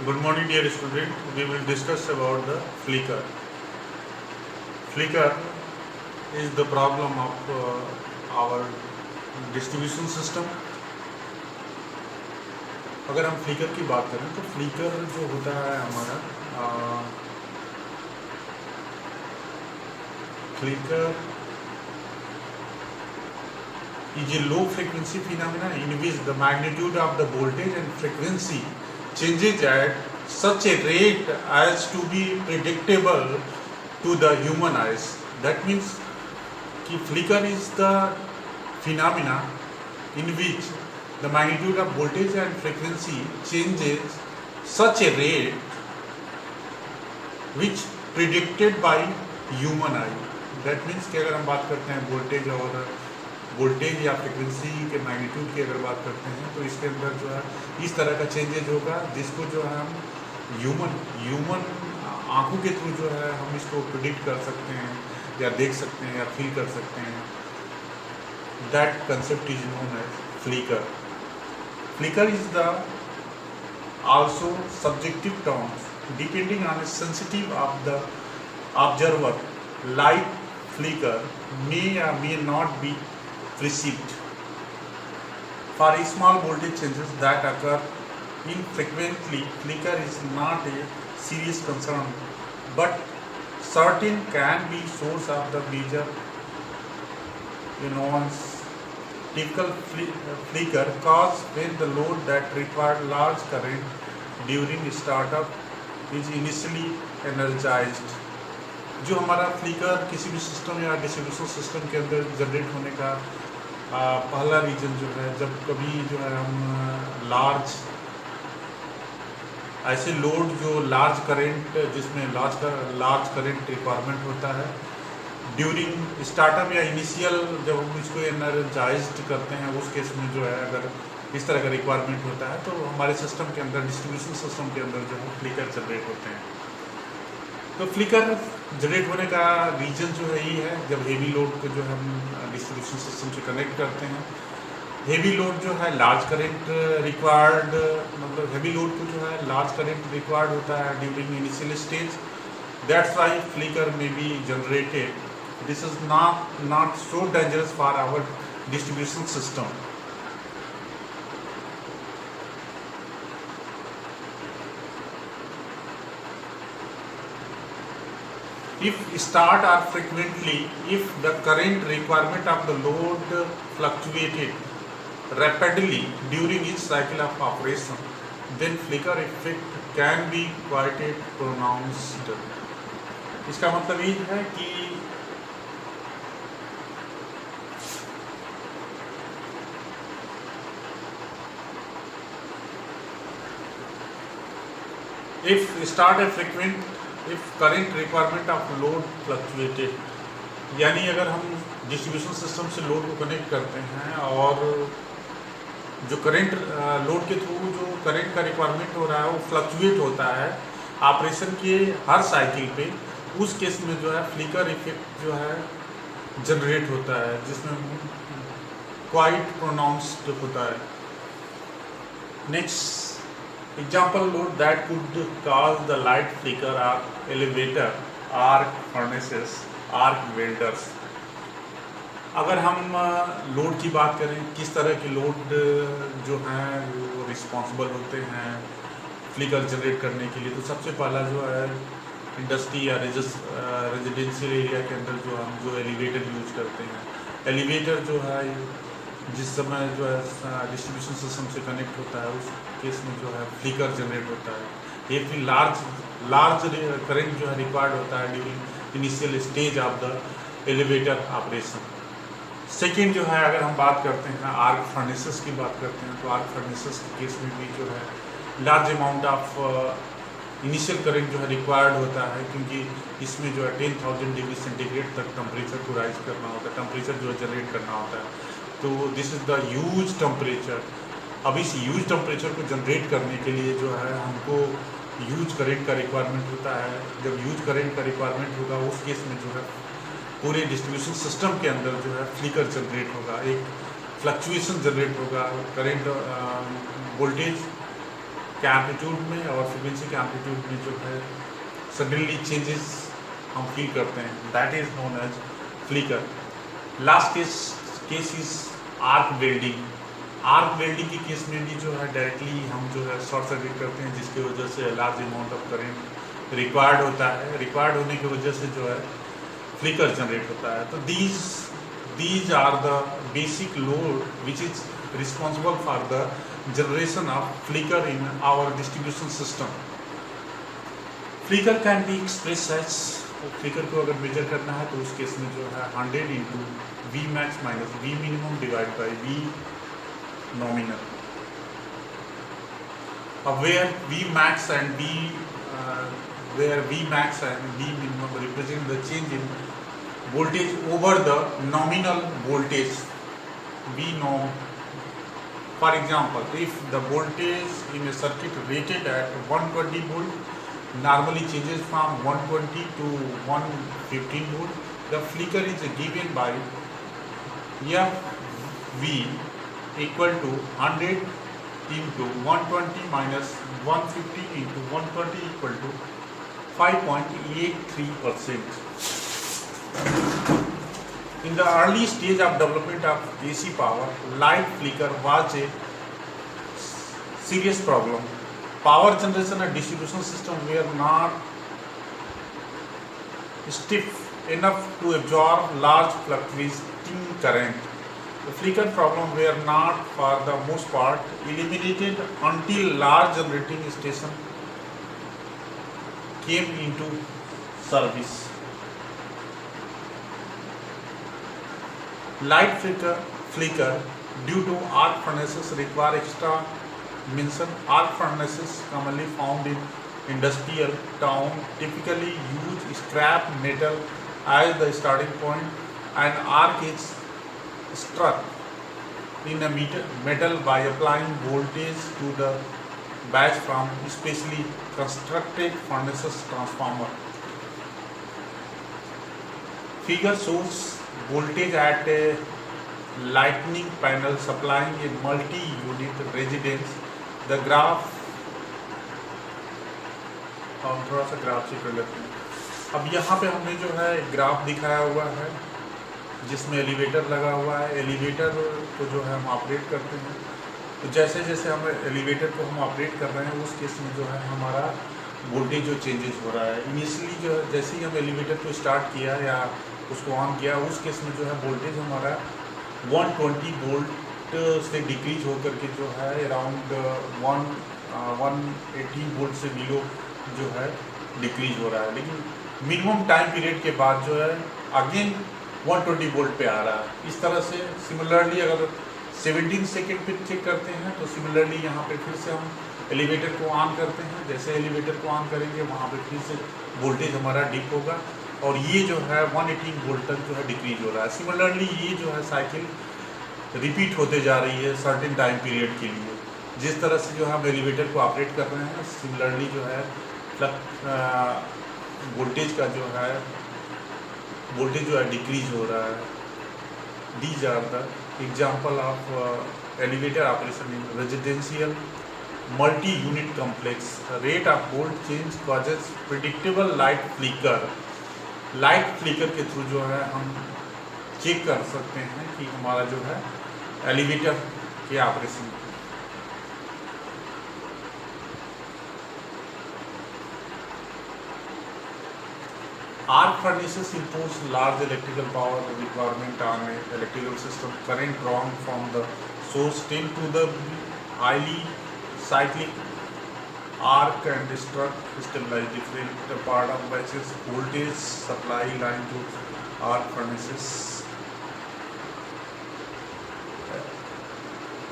Good morning, dear student. We will discuss about the flicker. Flicker is the problem of our distribution system. अगर हम flicker की बात करें तो flicker जो होता है हमारा flicker is a low frequency phenomena in which the magnitude of the voltage and frequency changes at such a rate as to be predictable to the human eyes. That means कि flicker is the phenomena in which the magnitude of voltage and frequency changes such a rate which predicted by human eye. That means कि अगर हम बात करते हैं voltage या frequency के magnitude की अगर बात करते हैं तो इसके अंदर जो है इस तरह का चेंजेज होगा जिसको जो है हम ह्यूमन आंखों के थ्रू जो है हम इसको प्रिडिक्ट कर सकते हैं या देख सकते हैं या फील कर सकते हैं. That concept is known as flicker. Flicker is the also subjective terms depending on the sensitive of the observer. Light flicker may or may not be perceived. For small voltage changes that occur infrequently, flicker is not a serious concern, but certain can be source of the major annoyance. Typical flicker caused when the load that required large current during startup is initially energized. जो हमारा flicker किसी भी system या distribution system के अंदर generate होने का पहला रीजन जो है जब कभी जो है हम ऐसे लोड जो लार्ज करंट जिसमें लार्ज करंट रिक्वायरमेंट होता है ड्यूरिंग स्टार्टअप या इनिशियल जब हम इसको एनर्जाइज्ड करते हैं उस केस में जो है अगर इस तरह का रिक्वायरमेंट होता है तो हमारे सिस्टम के अंदर डिस्ट्रीब्यूशन सिस्टम के अंदर जो है फ्लिकर जनरेट होते हैं. तो फ्लिकर जनरेट होने का रीजन जो है ये है जब हेवी लोड को जो हम डिस्ट्रीब्यूशन सिस्टम से कनेक्ट करते हैं. हेवी लोड जो है लार्ज करंट रिक्वायर्ड मतलब हेवी लोड को जो है लार्ज करंट रिक्वायर्ड होता है during initial stage. That's why flicker में be generated. This is not so dangerous for our distribution system. If start are frequently, if the current requirement of the load fluctuated rapidly during each cycle of operation, then flicker effect can be quite pronounced. इसका मतलब ये है कि if start are frequent if current requirement of load fluctuated, यानी अगर हम distribution system से load को कनेक्ट करते हैं और जो करंट लोड के थ्रू जो करंट का रिक्वायरमेंट हो रहा है वो फ्लक्चुएट होता है ऑपरेशन के हर साइकिल पे, उस केस में जो है फ्लिकर इफेक्ट जो है जनरेट होता है जिसमें क्वाइट प्रोनाउंस्ड होता है. Next example load that could cause the light flicker are elevator, arc furnaces, arc welders. अगर हम लोड की बात करें किस तरह के लोड जो हैं वो रिस्पॉन्सिबल होते हैं फ्लिकर जनरेट करने के लिए, तो सबसे पहला जो है इंडस्ट्री या रेजिडेंशियल एरिया के अंदर जो हम जो एलिवेटर यूज करते हैं. एलिवेटर जो है जिस समय जो है डिस्ट्रीब्यूशन सिस्टम से कनेक्ट होता है उस केस में जो है फ्लिकर जनरेट होता है. ये फिर लार्ज करंट जो है रिक्वायर्ड होता है during initial stage of the elevator operation. Second जो है अगर हम बात करते हैं आर्क फर्नेसेस की बात करते हैं तो आर्क फर्नेसेस के केस में भी जो है large amount of initial current जो है रिक्वायर्ड होता है क्योंकि इसमें जो है 10,000 डिग्री सेंटीग्रेड तक टेम्परेचर को राइज करना होता है, टेम्परेचर जो है जनरेट करना होता है. तो this is the huge temperature. अब इस ह्यूज टेम्परेचर को जनरेट करने के लिए जो है हमको ह्यूज करंट का रिक्वायरमेंट होता है. जब ह्यूज करंट का रिक्वायरमेंट होगा उस केस में जो है पूरे डिस्ट्रीब्यूशन सिस्टम के अंदर जो है फ्लिकर जनरेट होगा, एक फ्लक्चुएशन जनरेट होगा. करंट वोल्टेज के एम्पलीट्यूड में और फ्रीक्वेंसी के एम्पलीट्यूड में जो है सडनली चेंजेस हम फील करते हैं, that is known as flicker. Last case is arc welding. Arc welding के केस में भी जो है डायरेक्टली हम जो है शॉर्ट सर्किट करते हैं, जिसकी वजह से large amount of current required होता है। रिक्वायर्ड होने की वजह से जो है फ्लिकर जनरेट होता है। तो these are the basic load which is responsible for the generation of flicker in our distribution system. Flicker can be expressed as, flicker को अगर मेजर करना है तो उस केस में जो है 100 into V max minus V minimum divide by V nominal. अब where V max and V minimum represent the change in voltage over the nominal voltage V norm. For example, if the voltage in a circuit rated at 120 volt normally changes from 120 to 115 volt, the flicker is given by FV equal to 100 into 120 minus 150 into 120 equal to 5.83%. In the early stage of development of AC power, light flicker was a serious problem. Power generation and distribution system were not stiff enough to absorb large fluctuating current. The flicker problem were not, for the most part, eliminated until large generating station came into service. Light flicker due to arc furnaces require extra mention. Arc furnaces commonly found in industrial town typically use scrap metal as the starting point. An arc is struck in a metal by applying voltage to the batch from specially constructed furnaces transformer. Figure shows voltage at a lighting panel supplying a multi-unit residence. The graph, हम थोड़ा सा graph से कर लेते हैं। अब यहाँ पे हमने जो है ग्राफ दिखाया हुआ है जिसमें एलिवेटर लगा हुआ है। एलिवेटर को जो है हम ऑपरेट करते हैं, तो जैसे जैसे हम एलिवेटर को हम ऑपरेट कर रहे हैं उस केस में जो है हमारा वोल्टेज जो चेंजेस हो रहा है। इनिशियली जो है जैसे ही हम एलिवेटर को स्टार्ट किया या उसको ऑन किया, उस केस में जो है वोल्टेज हमारा 120 वोल्ट से डिक्रीज होकर के जो है अराउंड 118 वोल्ट से बिलो जो है डिक्रीज हो रहा है। लेकिन मिनिमम टाइम पीरियड के बाद जो है अगेन 120 वोल्ट पे आ रहा है। इस तरह से सिमिलरली अगर 17 सेकेंड पे चेक करते हैं तो सिमिलरली यहाँ पे फिर से हम एलिवेटर को ऑन करते हैं। जैसे एलिवेटर को ऑन करेंगे वहाँ पे फिर से वोल्टेज हमारा डिप होगा और ये जो है 118 वोल्ट तक जो है डिक्रीज हो रहा है। सिमिलरली ये जो है साइकिल रिपीट होते जा रही है सर्टेन टाइम पीरियड के लिए। जिस तरह से जो हम एलिवेटर को ऑपरेट कर रहे हैं सिमिलरली जो है वोल्टेज का जो है वोल्टेज जो है डिक्रीज हो रहा है। These are the example of elevator operation in residential multi unit complex. Rate of volt change causes predictable light flicker. Light flicker के थ्रू जो है हम चेक कर सकते हैं कि हमारा जो है एलिवेटर के operation. Arc furnaces impose large electrical power requirement on an electrical system. Current drawn from the source tend to the highly cyclic arc and struck stabilize different part of batches. Voltage supply line to arc furnaces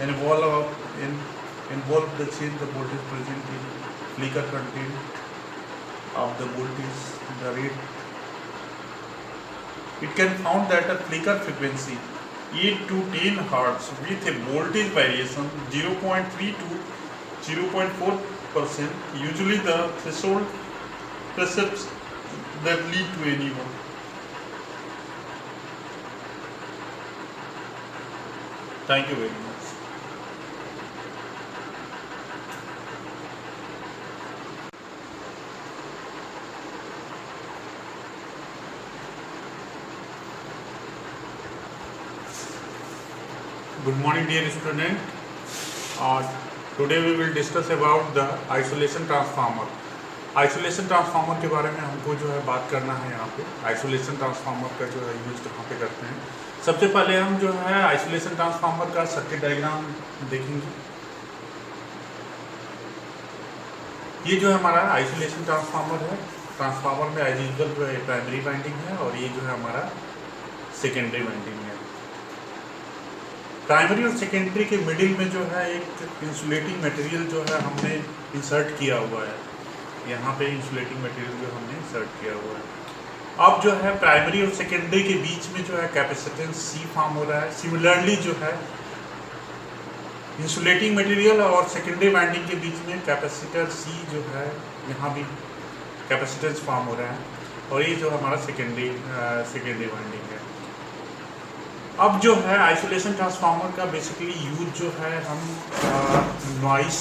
involve the change the voltage present in flicker content of the voltage the rate. It can found that a flicker frequency 8 to 10 Hz with a voltage variation 0.3 to 0.4%, usually the threshold precepts that lead to anyone. Thank you very much. Good morning, dear student. Today we will discuss about the isolation transformer. Isolation transformer के बारे में हमको जो है बात करना है यहाँ पे। आइसोलेशन ट्रांसफार्मर का जो है यूज कहाँ पे करते हैं। सबसे पहले हम जो है आइसोलेशन ट्रांसफार्मर का सर्किट डायग्राम देखेंगे। ये जो है हमारा आइसोलेशन ट्रांसफार्मर है। ट्रांसफार्मर में एज यूजुअल जो है प्राइमरी वाइंडिंग है और ये जो है हमारा सेकेंडरी वाइंडिंग है। प्राइमरी और सेकेंडरी के मिडिल में जो है एक इंसुलेटिंग मटेरियल जो है हमने इंसर्ट किया हुआ है। यहाँ पे इंसुलेटिंग मटेरियल जो हमने इंसर्ट किया हुआ है। अब जो है प्राइमरी और सेकेंडरी के बीच में जो है कैपेसिटेंस C फॉर्म हो रहा है। सिमिलरली जो है इंसुलेटिंग मटेरियल और सेकेंडरी वाइंडिंग के बीच में कैपेसिटर C जो है यहाँ भी कैपेसिटेंस फॉर्म हो रहा है और ये जो हमारा सेकेंडरी वाइंडिंग है। अब जो है आइसोलेशन ट्रांसफार्मर का बेसिकली यूज जो है हम नॉइस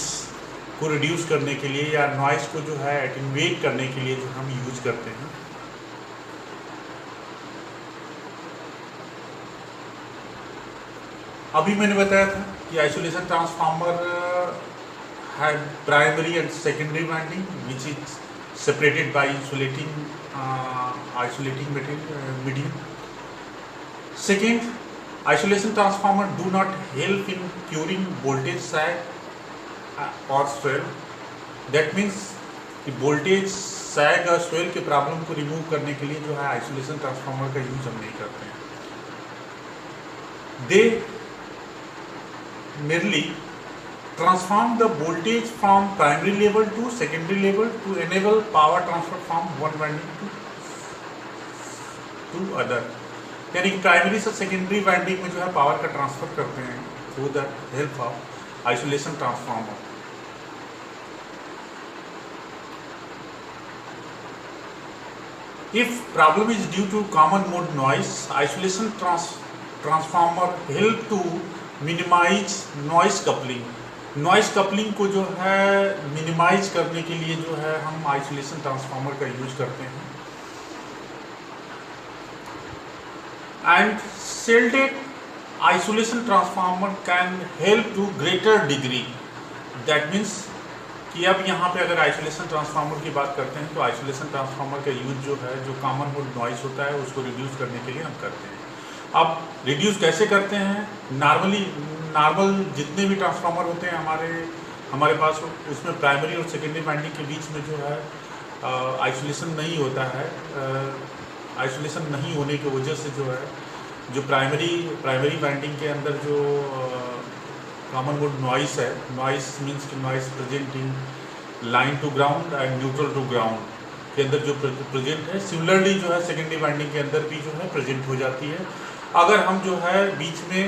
को रिड्यूस करने के लिए या नॉइस को जो है एटेन्यूएट करने के लिए जो हम यूज करते हैं। अभी मैंने बताया था कि आइसोलेशन ट्रांसफार्मर है primary and secondary winding which is separated by isolating medium. Second, isolation transformer do not help in curing voltage sag or swell. That means कि voltage sag और swell के प्रॉब्लम को रिमूव करने के लिए जो है आइसोलेशन ट्रांसफार्मर का यूज हम नहीं करते हैं। They merely transform the voltage from primary level to secondary level to enable power transfer from one winding to other. यानी प्राइमरी से सेकेंडरी वाइंडिंग में जो है पावर का ट्रांसफर करते हैं through the help of isolation transformer. If problem is due to common mode noise, isolation transformer help to minimize noise coupling. Noise coupling को जो है मिनिमाइज करने के लिए जो है हम आइसोलेशन ट्रांसफार्मर का यूज करते हैं। And shielded isolation transformer can help to greater degree. That means कि अब यहाँ पे अगर आइसोलेशन ट्रांसफार्मर की बात करते हैं तो आइसोलेशन ट्रांसफार्मर का यूज जो है जो कॉमन मोड नॉइस होता है उसको रिड्यूस करने के लिए हम करते हैं। अब रिड्यूस कैसे करते हैं? नॉर्मल जितने भी ट्रांसफार्मर होते हैं हमारे पास उसमें प्राइमरी और सेकेंडरी वाइंडिंग के बीच में जो है आइसोलेशन नहीं होता है। आइसोलेशन नहीं होने की वजह से जो है जो प्राइमरी वाइंडिंग के अंदर जो कॉमन मोड नॉइस है, नॉइस मींस कि noise present in line to ground and neutral to ground के अंदर जो प्रेजेंट है, सिमिलरली जो है सेकेंडरी वाइंडिंग के अंदर भी जो है प्रेजेंट हो जाती है अगर हम जो है बीच में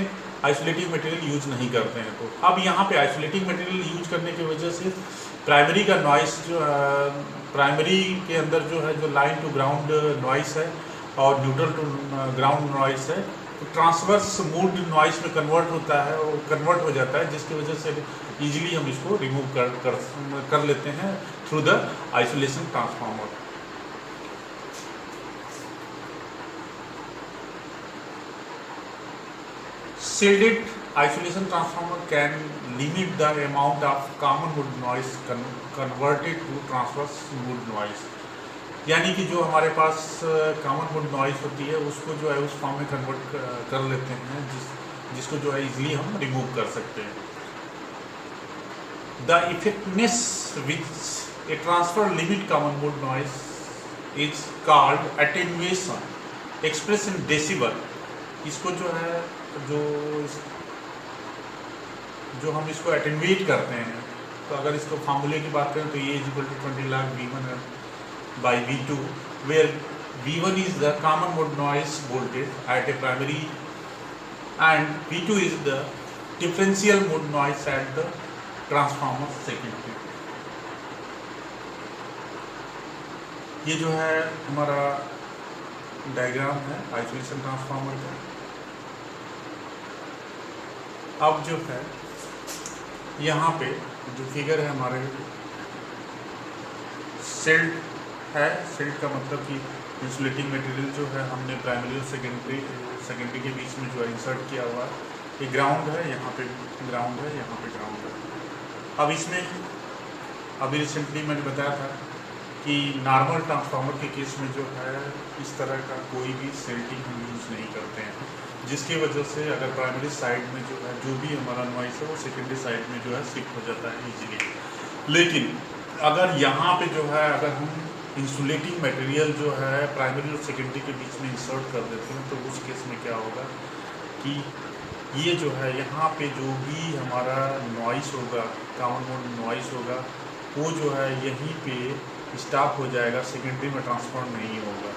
आइसोलेटिंग मटेरियल यूज नहीं करते हैं। तो अब यहाँ पे आइसोलेटिंग मटेरियल यूज करने की वजह से प्राइमरी का नॉइस जो प्राइमरी के अंदर जो है जो लाइन टू ग्राउंड नॉइस है और न्यूट्रल टू ग्राउंड नॉइस है तो ट्रांसवर्स मोड नॉइस में कन्वर्ट होता है और कन्वर्ट हो जाता है, जिसकी वजह से इजीली हम इसको रिमूव कर लेते हैं through the isolation transformer. Shielded isolation transformer can limit the amount of common mode noise converted to transverse mode noise। यानी कि जो हमारे पास कॉमन मोड नॉइस होती है उसको जो है उस फॉर्म में कन्वर्ट कर लेते हैं जिसको जो है इजीली हम रिमूव कर सकते हैं। The effectiveness which A transfer limit common mode noise is called attenuation express in decibel. इसको जो है जो हम इसको एटेन्युएट करते हैं तो अगर इसको फार्मूले की बात करें तो ये is equal to 20 lakh V1 by V2 where V1 is the common mode noise voltage at a primary and V2 is the differential mode noise at the transformer secondary। ये जो है हमारा डायग्राम है आइसोलेशन ट्रांसफार्मर का। अब जो है यहाँ पे जो फिगर है हमारे सेल्ड है, सेल्ड का मतलब कि इंसुलेटिंग मटेरियल जो है हमने प्राइमरी और सेकेंडरी के बीच में जो है इंसर्ट किया हुआ है ये ग्राउंड है, यहाँ पे ग्राउंड है, यहाँ पे ग्राउंड है। अब इसमें अभी रिसेंटली मैंने बताया था कि नॉर्मल ट्रांसफार्मर के केस में जो है इस तरह का कोई भी सेल्टिंग हम यूज़ नहीं करते हैं, जिसकी वजह से अगर प्राइमरी साइड में जो है जो भी हमारा नॉइस है वो सेकेंडरी साइड में जो है शिफ्ट हो जाता है इजीली। लेकिन अगर यहाँ पे जो है अगर हम इंसुलेटिंग मटेरियल जो है प्राइमरी और सेकेंडरी के बीच में इंसर्ट कर देते हैं तो उस केस में क्या होगा कि ये जो है यहाँ पे जो भी हमारा नॉइस होगा, कॉमन मोड नॉइस होगा, वो जो है यहीं पे स्टॉप हो जाएगा, सेकेंडरी में ट्रांसफर नहीं होगा।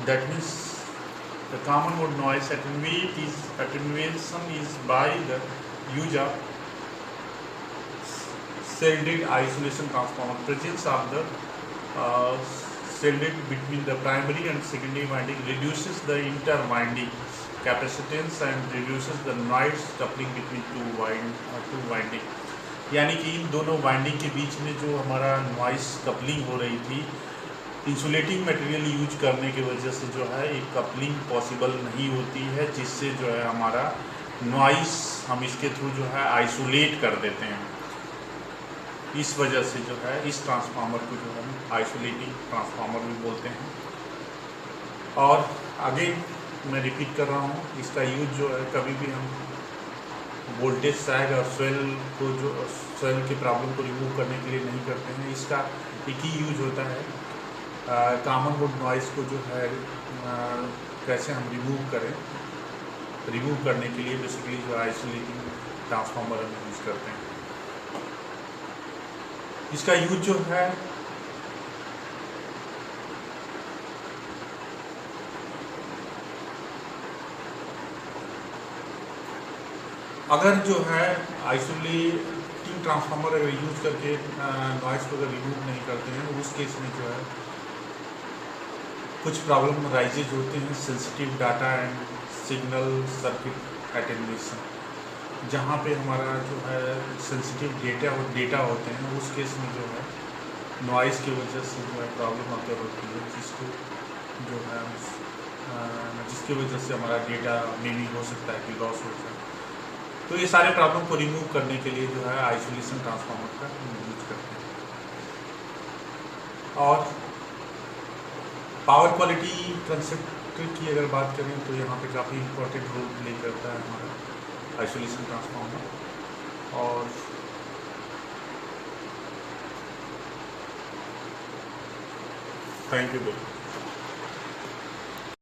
That means the common mode noise attenuation is by the use of shielded isolation transformer. Presence of the shielded between the primary and secondary winding reduces the inter-winding capacitance and reduces the noise coupling between two winding. यानी कि इन दोनों winding के बीच में जो हमारा noise coupling हो रही थी, इंसुलेटिंग मटेरियल यूज करने की वजह से जो है एक कपलिंग पॉसिबल नहीं होती है, जिससे जो है हमारा नॉइस हम इसके थ्रू जो है आइसोलेट कर देते हैं। इस वजह से जो है इस ट्रांसफार्मर को जो है आइसोलेटिंग ट्रांसफार्मर भी बोलते हैं। और अगेन मैं रिपीट कर रहा हूँ, इसका यूज जो है कभी भी हम वोल्टेज सैग और स्वेल की प्रॉब्लम को रिमूव करने के लिए नहीं करते हैं। इसका एक ही यूज होता है कॉमन मोड नॉइस को जो है कैसे हम रिमूव करें। रिमूव करने के लिए बेसिकली जो आइसोलेटिंग ट्रांसफार्मर हम यूज करते हैं। इसका यूज जो है अगर जो है आइसोलेटिंग ट्रांसफार्मर अगर यूज करके नॉइस को अगर रिमूव नहीं करते हैं, उस केस में जो है कुछ प्रॉब्लम राइजेज होते हैं, sensitive data and signal circuit attenuation. जहाँ पे हमारा जो है सेंसिटिव डेटा होते हैं, उस केस में जो है नॉइस की वजह से जो है प्रॉब्लम अगर होती है, जिसको जो है जिसकी वजह से हमारा डेटा में भी हो सकता है कि लॉस हो जाए। तो ये सारे प्रॉब्लम को रिमूव करने के लिए जो है आइसोलेशन ट्रांसफार्मर का यूज करते हैं। और पावर क्वालिटी कंसेप्ट की अगर बात करें तो यहाँ पे काफ़ी इम्पोर्टेंट रोल प्ले करता है हमारा आइसोलेशन ट्रांसफार्मर। और थैंक यू।